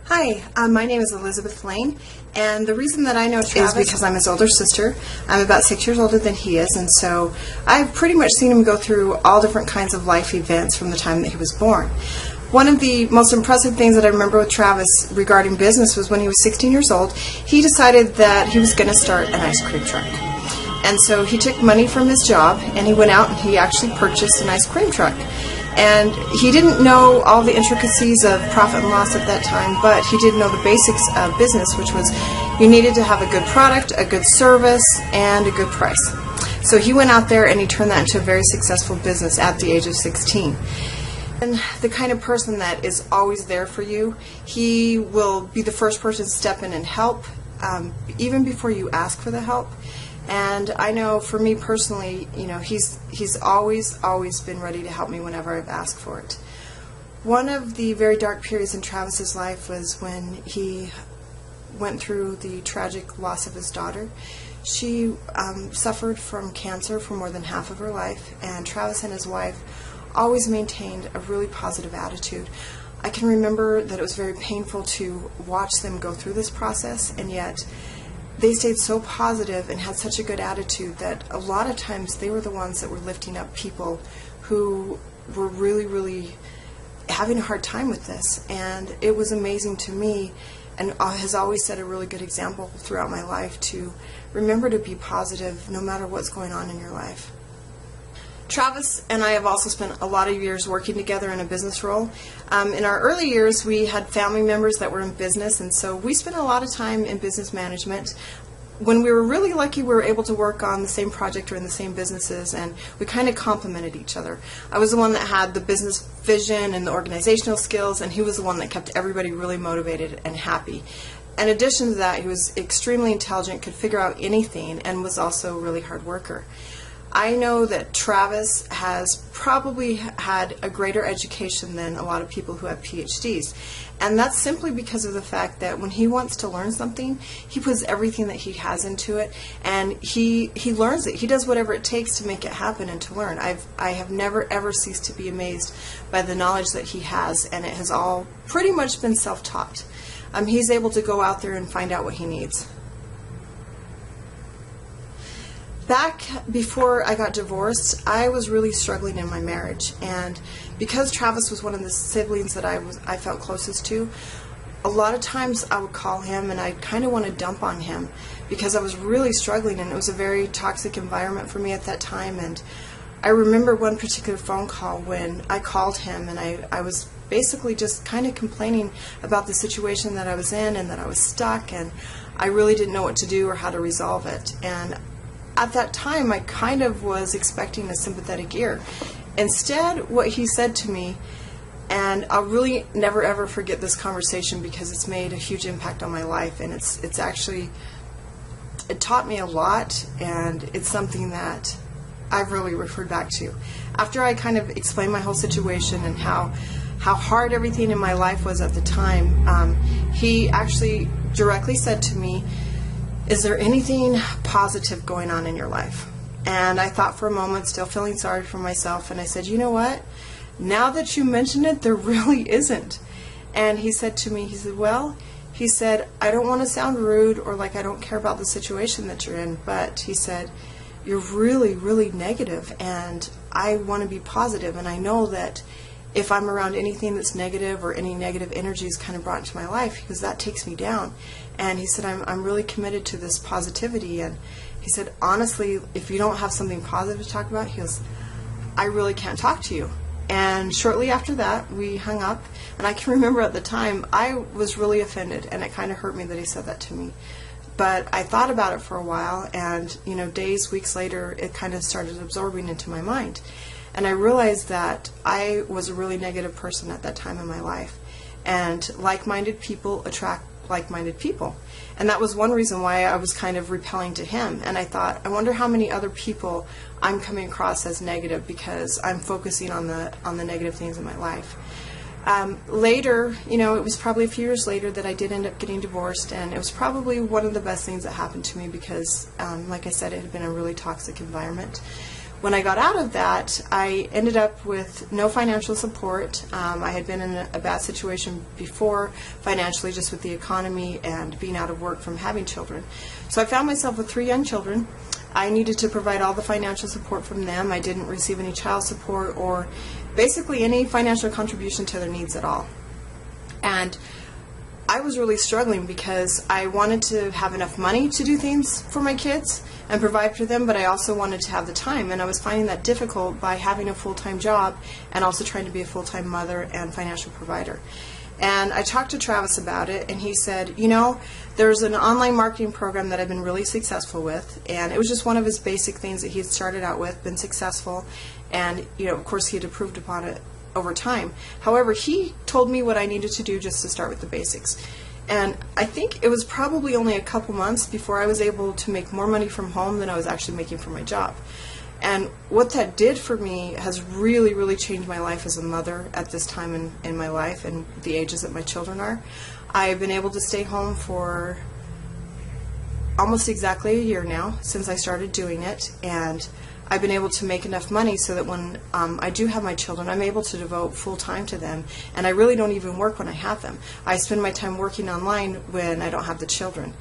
Hi, my name is Elizabeth Lane, and the reason that I know Travis is because I'm his older sister. I'm about 6 years older than he is, and so I've pretty much seen him go through all different kinds of life events from the time that he was born. One of the most impressive things that I remember with Travis regarding business was when he was 16 years old, he decided that he was going to start an ice cream truck. And so he took money from his job, and he went out and he actually purchased an ice cream truck. And he didn't know all the intricacies of profit and loss at that time, but he did know the basics of business, which was you needed to have a good product, a good service, and a good price. So he went out there and he turned that into a very successful business at the age of 16. And the kind of person that is always there for you, he will be the first person to step in and help, even before you ask for the help. And I know for me personally, you know, he's always been ready to help me whenever I've asked for it. One of the very dark periods in Travis's life was when he went through the tragic loss of his daughter. She suffered from cancer for more than half of her life, and Travis and his wife always maintained a really positive attitude. I can remember that it was very painful to watch them go through this process, and yet they stayed so positive and had such a good attitude that a lot of times they were the ones that were lifting up people who were really having a hard time with this. And it was amazing to me, and has always set a really good example throughout my life to remember to be positive no matter what's going on in your life. Travis and I have also spent a lot of years working together in a business role. In our early years, we had family members that were in business, and so we spent a lot of time in business management. When we were really lucky, we were able to work on the same project or in the same businesses, and we kind of complemented each other. I was the one that had the business vision and the organizational skills, and he was the one that kept everybody really motivated and happy. In addition to that, he was extremely intelligent, could figure out anything, and was also a really hard worker. I know that Travis has probably had a greater education than a lot of people who have PhDs. And that's simply because of the fact that when he wants to learn something, he puts everything that he has into it, and he learns it. He does whatever it takes to make it happen and to learn. I have never ever ceased to be amazed by the knowledge that he has, and it has all pretty much been self-taught. He's able to go out there and find out what he needs. Back before I got divorced, I was really struggling in my marriage, and because Travis was one of the siblings that I felt closest to, a lot of times I would call him and I'd kind of want to dump on him because I was really struggling, and it was a very toxic environment for me at that time. And I remember one particular phone call when I called him, and I was basically just kind of complaining about the situation that I was in and that I was stuck, and I really didn't know what to do or how to resolve it. And at that time, I kind of was expecting a sympathetic ear. Instead, what he said to me, and I'll really never ever forget this conversation because it's made a huge impact on my life, and it's actually, it taught me a lot, and it's something that I've really referred back to. After I kind of explained my whole situation and how hard everything in my life was at the time, he actually directly said to me, "Is there anything positive going on in your life?" And I thought for a moment, still feeling sorry for myself, and I said, "You know what? Now that you mention it, there really isn't." And he said to me, he said, "Well," he said, "I don't want to sound rude or like I don't care about the situation that you're in, but," he said, "you're really negative, and I want to be positive, and I know that if I'm around anything that's negative or any negative energy is kind of brought into my life, because that takes me down." And he said, I'm really committed to this positivity. And he said, "Honestly, if you don't have something positive to talk about," he goes, "I really can't talk to you." And shortly after that, we hung up. And I can remember at the time, I was really offended, and it kind of hurt me that he said that to me. But I thought about it for a while, and days, weeks later, it kind of started absorbing into my mind. And I realized that I was a really negative person at that time in my life. And like-minded people attract like-minded people. And that was one reason why I was kind of repelling to him. And I thought, I wonder how many other people I'm coming across as negative because I'm focusing on the negative things in my life. Later, it was probably a few years later that I did end up getting divorced, and it was probably one of the best things that happened to me because, like I said, it had been a really toxic environment. When I got out of that, I ended up with no financial support. I had been in a bad situation before financially, just with the economy and being out of work from having children. So I found myself with 3 young children. I needed to provide all the financial support from them. I didn't receive any child support or basically any financial contribution to their needs at all. And I was really struggling because I wanted to have enough money to do things for my kids and provide for them, but I also wanted to have the time, and I was finding that difficult by having a full-time job and also trying to be a full-time mother and financial provider. And I talked to Travis about it, and he said, you know, there's an online marketing program that I've been really successful with, and it was just one of his basic things that he had started out with, been successful, and, you know, of course he had improved upon it over time. However, he told me what I needed to do just to start with the basics. And I think it was probably only a couple months before I was able to make more money from home than I was actually making from my job. And what that did for me has really, really changed my life as a mother at this time in my life and the ages that my children are. I've been able to stay home for almost exactly a year now since I started doing it, and I've been able to make enough money so that when I do have my children, I'm able to devote full time to them, and I really don't even work when I have them. I spend my time working online when I don't have the children,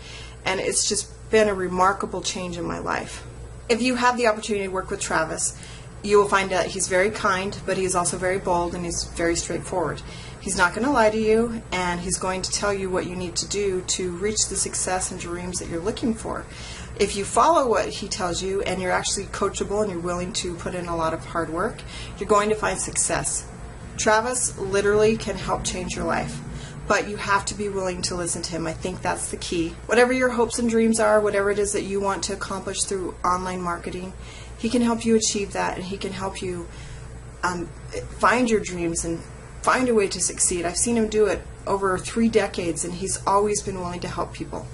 and it's just been a remarkable change in my life. If you have the opportunity to work with Travis, you will find out he's very kind, but he's also very bold and he's very straightforward. He's not going to lie to you, and he's going to tell you what you need to do to reach the success and dreams that you're looking for. If you follow what he tells you and you're actually coachable and you're willing to put in a lot of hard work, you're going to find success. Travis literally can help change your life, but you have to be willing to listen to him. I think that's the key. Whatever your hopes and dreams are, whatever it is that you want to accomplish through online marketing, he can help you achieve that, and he can help you find your dreams and find a way to succeed. I've seen him do it over 3 decades, and he's always been willing to help people.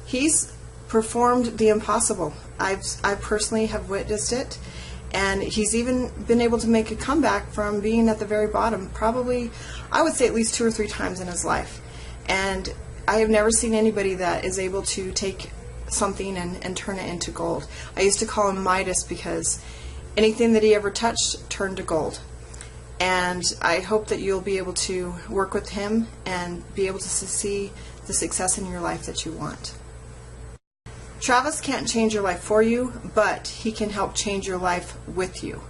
He's performed the impossible. I personally have witnessed it, and he's even been able to make a comeback from being at the very bottom, probably, I would say, at least 2 or 3 times in his life. And I have never seen anybody that is able to take something and turn it into gold. I used to call him Midas because anything that he ever touched turned to gold. And I hope that you'll be able to work with him and be able to see the success in your life that you want. Travis can't change your life for you, but he can help change your life with you.